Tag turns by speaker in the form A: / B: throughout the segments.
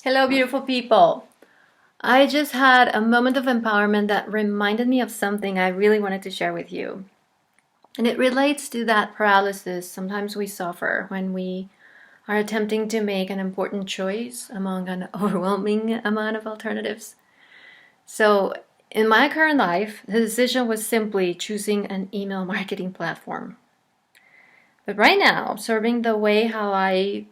A: Hello, beautiful people. I just had a moment of empowerment that reminded me of something I really wanted to share with you. And it relates to that paralysis sometimes we suffer when we are attempting to make an important choice among an overwhelming amount of alternatives. So, in my current life, the decision was simply choosing an email marketing platform. But right now, observing the way how I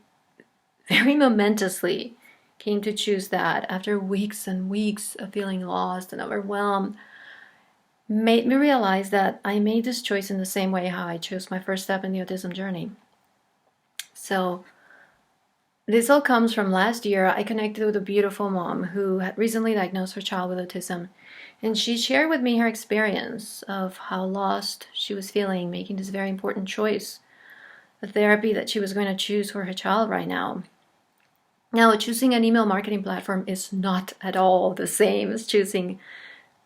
A: very momentously came to choose that after weeks and weeks of feeling lost and overwhelmed made me realize that I made this choice in the same way how I chose my first step in the autism journey. So this all comes from last year. I connected with a beautiful mom who had recently diagnosed her child with autism, and she shared with me her experience of how lost she was feeling making this very important choice, the therapy that she was going to choose for her child right now. Now, choosing an email marketing platform is not at all the same as choosing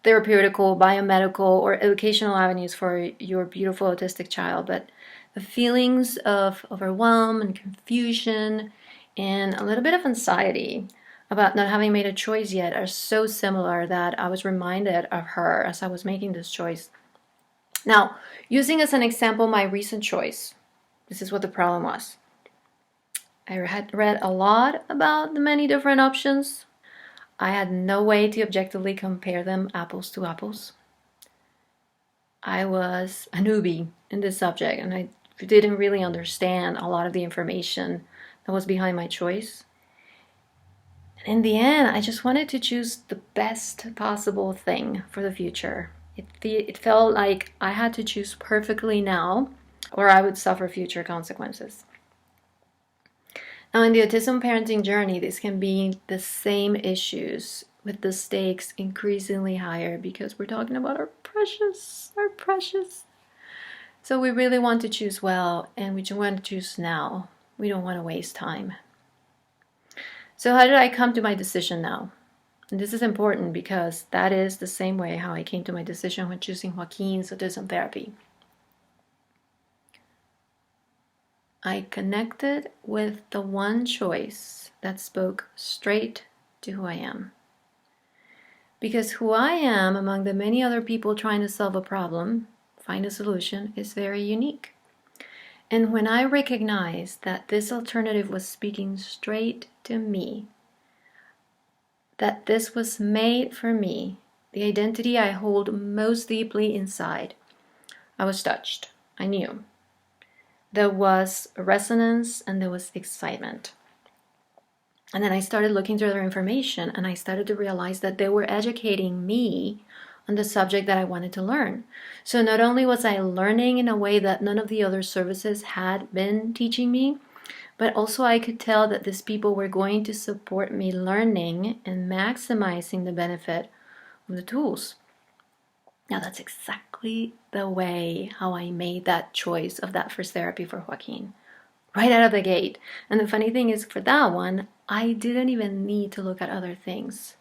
A: therapeutical, biomedical, or educational avenues for your beautiful autistic child, but the feelings of overwhelm and confusion and a little bit of anxiety about not having made a choice yet are so similar that I was reminded of her as I was making this choice. Now, using as an example my recent choice, this is what the problem was. I had read a lot about the many different options. I had no way to objectively compare them apples to apples. I was a newbie in this subject and I didn't really understand a lot of the information that was behind my choice. And in the end, I just wanted to choose the best possible thing for the future. It felt like I had to choose perfectly now or I would suffer future consequences. Now, in the autism parenting journey, this can be the same issues with the stakes increasingly higher because we're talking about our precious. So we really want to choose well, and we want to choose now. We don't want to waste time. So how did I come to my decision now? And this is important because that is the same way how I came to my decision when choosing Joaquin's autism therapy. I connected with the one choice that spoke straight to who I am. Because who I am among the many other people trying to solve a problem, find a solution, is very unique. And when I recognized that this alternative was speaking straight to me, that this was made for me, the identity I hold most deeply inside, I was touched. I knew. There was resonance and there was excitement. And then I started looking through their information and I started to realize that they were educating me on the subject that I wanted to learn. So not only was I learning in a way that none of the other services had been teaching me, but also I could tell that these people were going to support me learning and maximizing the benefit of the tools. Now that's exactly the way how I made that choice of that first therapy for Joaquin, right out of the gate. And the funny thing is, for that one, I didn't even need to look at other things.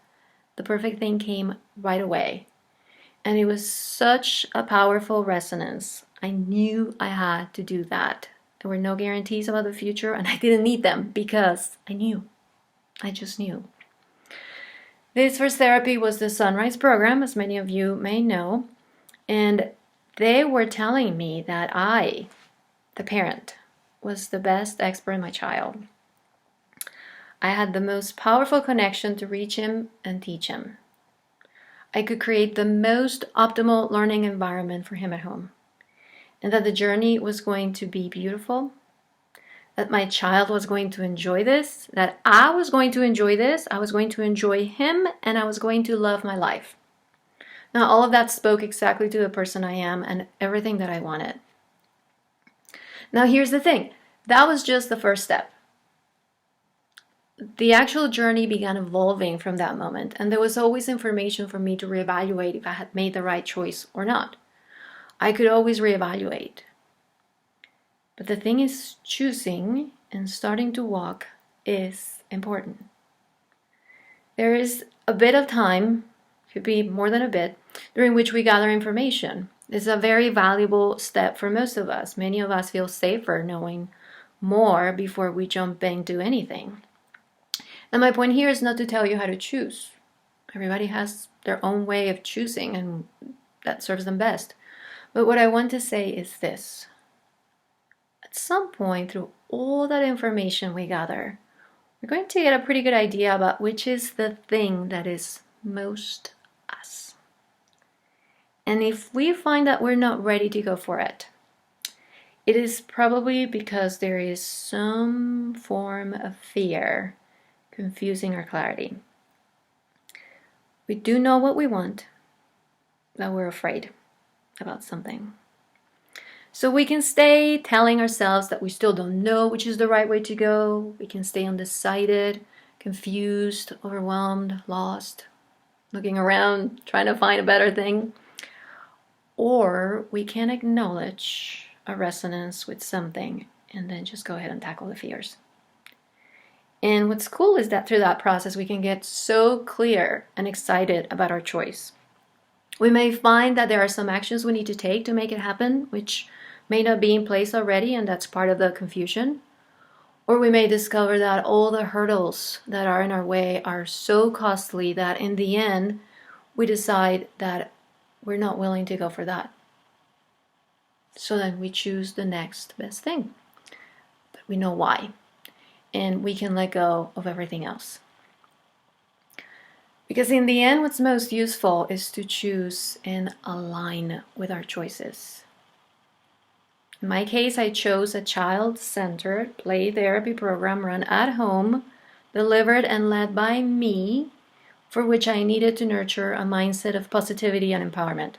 A: The perfect thing came right away. And it was such a powerful resonance. I knew I had to do that. There were no guarantees about the future, and I didn't need them because I knew. I just knew. This first therapy was the Sunrise program, as many of you may know, and they were telling me that I, the parent, was the best expert in my child. I had the most powerful connection to reach him and teach him. I could create the most optimal learning environment for him at home, and that the journey was going to be beautiful, that my child was going to enjoy this, that I was going to enjoy this, I was going to enjoy him, and I was going to love my life. Now, all of that spoke exactly to the person I am and everything that I wanted. Now, here's the thing. That was just the first step. The actual journey began evolving from that moment, and there was always information for me to reevaluate if I had made the right choice or not. I could always reevaluate. But the thing is, choosing and starting to walk is important. There is a bit of time, could be more than a bit, during which we gather information. This is a very valuable step for most of us. Many of us feel safer knowing more before we jump into anything. And my point here is not to tell you how to choose. Everybody has their own way of choosing, and that serves them best. But what I want to say is this. At some point, through all that information we gather, we're going to get a pretty good idea about which is the thing that is most us. And if we find that we're not ready to go for it, it is probably because there is some form of fear confusing our clarity. We do know what we want, but we're afraid about something. So we can stay telling ourselves that we still don't know which is the right way to go. We can stay undecided, confused, overwhelmed, lost, looking around, trying to find a better thing. Or we can acknowledge a resonance with something and then just go ahead and tackle the fears. And what's cool is that through that process, we can get so clear and excited about our choice. We may find that there are some actions we need to take to make it happen, which may not be in place already, and that's part of the confusion. Or we may discover that all the hurdles that are in our way are so costly that in the end, we decide that we're not willing to go for that. So then we choose the next best thing. But we know why. And we can let go of everything else. Because in the end, what's most useful is to choose and align with our choices. In my case, I chose a child-centered play therapy program run at home, delivered and led by me, for which I needed to nurture a mindset of positivity and empowerment.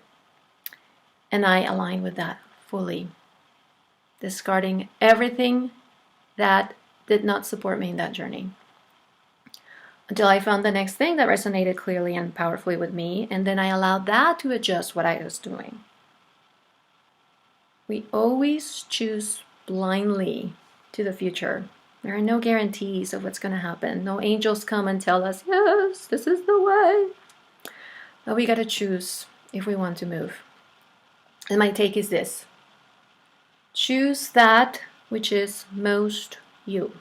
A: And I align with that fully, discarding everything that did not support me in that journey. Until I found the next thing that resonated clearly and powerfully with me, and then I allowed that to adjust what I was doing. We always choose blindly to the future. There are no guarantees of what's going to happen. No angels come and tell us, yes, this is the way. But we got to choose if we want to move. And my take is this. Choose that which is most you.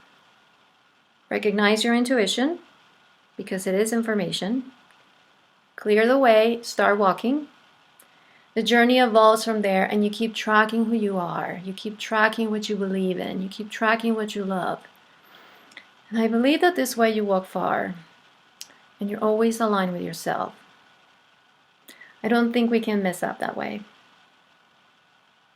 A: Recognize your intuition, because it is information. Clear the way, start walking. The journey evolves from there, and you keep tracking who you are. You keep tracking what you believe in. You keep tracking what you love. And I believe that this way you walk far, and you're always aligned with yourself. I don't think we can mess up that way.